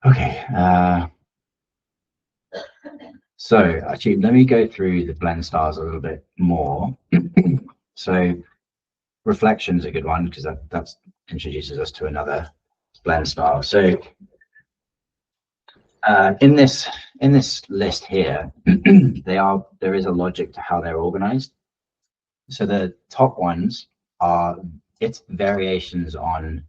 Okay, so actually let me go through the blend styles a little bit more. So reflection is a good one because that introduces us to another blend style. So in this list here, there is a logic to how they're organized. So the top ones are its variations on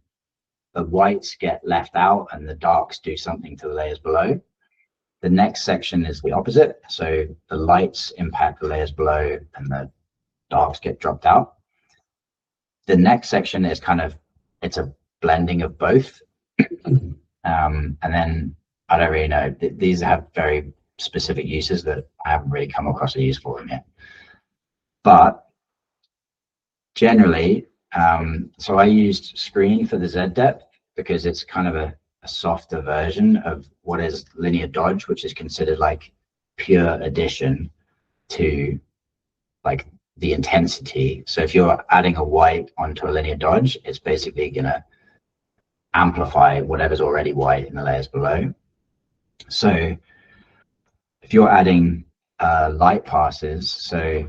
the whites get left out and the darks do something to the layers below. The next section is the opposite. So the lights impact the layers below and the darks get dropped out. The next section is it's a blending of both. And then I don't really know. These have very specific uses that I haven't really come across a use for them yet. But generally, so I used screen for the Z depth because it's kind of a softer version of what is linear dodge, which is considered like pure addition to like the intensity. So if you're adding a white onto a linear dodge, it's basically gonna amplify whatever's already white in the layers below. So if you're adding light passes, so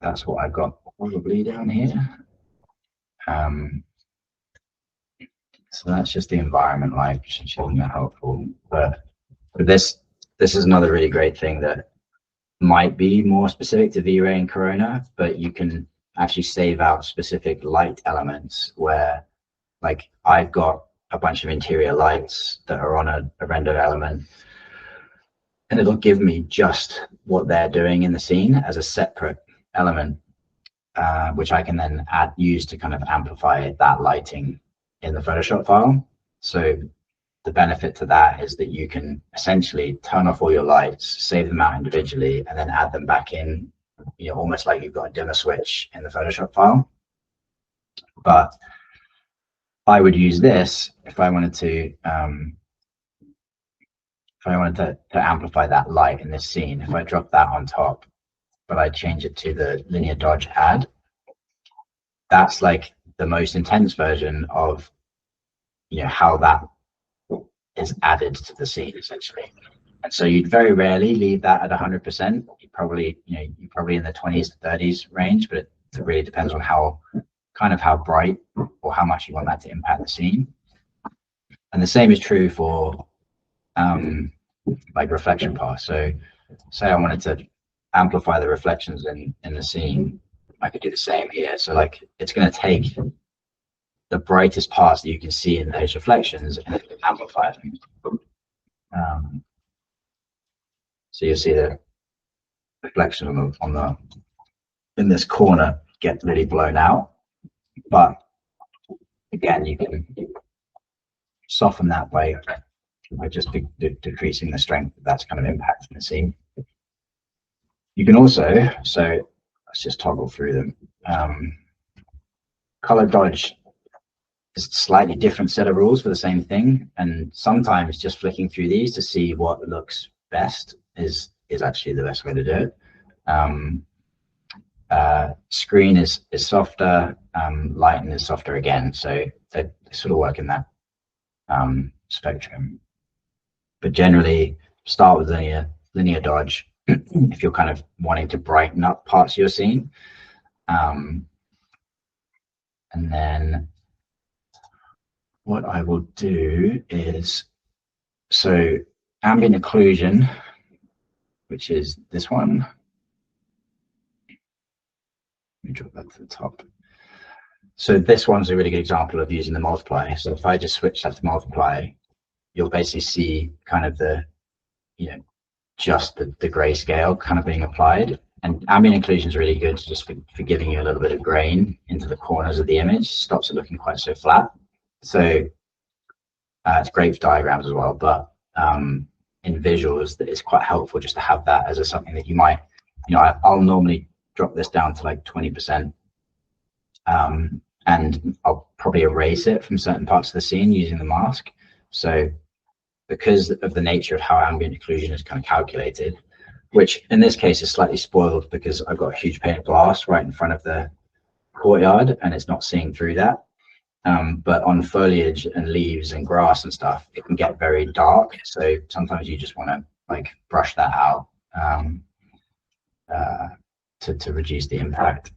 that's what I've got probably down here. So that's just the environment light, which isn't that helpful. But this is another really great thing that might be more specific to V-Ray and Corona, but you can actually save out specific light elements where, like, I've got a bunch of interior lights that are on a render element, and it'll give me just what they're doing in the scene as a separate element, which I can then use to kind of amplify that lighting in the Photoshop file. So the benefit to that is that you can essentially turn off all your lights, save them out individually, and then add them back in, you know, almost like you've got a dimmer switch in the Photoshop file. But I would use this if I wanted to amplify that light in this scene. If I drop that on top, but I change it to the linear dodge add, that's like the most intense version of, you know, how that is added to the scene essentially. And so you'd very rarely leave that at 100%. You probably, you know, you're probably in the 20s to 30s range, but it really depends on how bright or how much you want that to impact the scene. And the same is true for like reflection pass. So say I wanted to amplify the reflections in the scene, I could do the same here. So like it's going to take the brightest parts that you can see in those reflections and amplify them. So you'll see the reflection in this corner get really blown out, but again, you can soften that by just decreasing the strength that's kind of impacting the scene. You can also, so let's just toggle through them. Color dodge is a slightly different set of rules for the same thing, and sometimes just flicking through these to see what looks best is actually the best way to do it. Screen is softer, lighten is softer again, so they sort of work in that spectrum. But generally, start with linear dodge if you're kind of wanting to brighten up parts of your scene, and then what I will do is, so ambient occlusion, which is this one. Let me drop that to the top. So this one's a really good example of using the multiply. So if I just switch that to multiply, you'll basically see kind of the, you know, just the grayscale kind of being applied. And ambient occlusion is really good just for giving you a little bit of grain into the corners of the image, stops it looking quite so flat. So it's great for diagrams as well, but in visuals, that is quite helpful just to have that as something that you might, you know, I'll normally drop this down to like 20%, and I'll probably erase it from certain parts of the scene using the mask. So because of the nature of how ambient occlusion is kind of calculated, which in this case is slightly spoiled because I've got a huge pane of glass right in front of the courtyard and it's not seeing through that. But on foliage and leaves and grass and stuff, it can get very dark. So sometimes you just want to like brush that out to reduce the impact.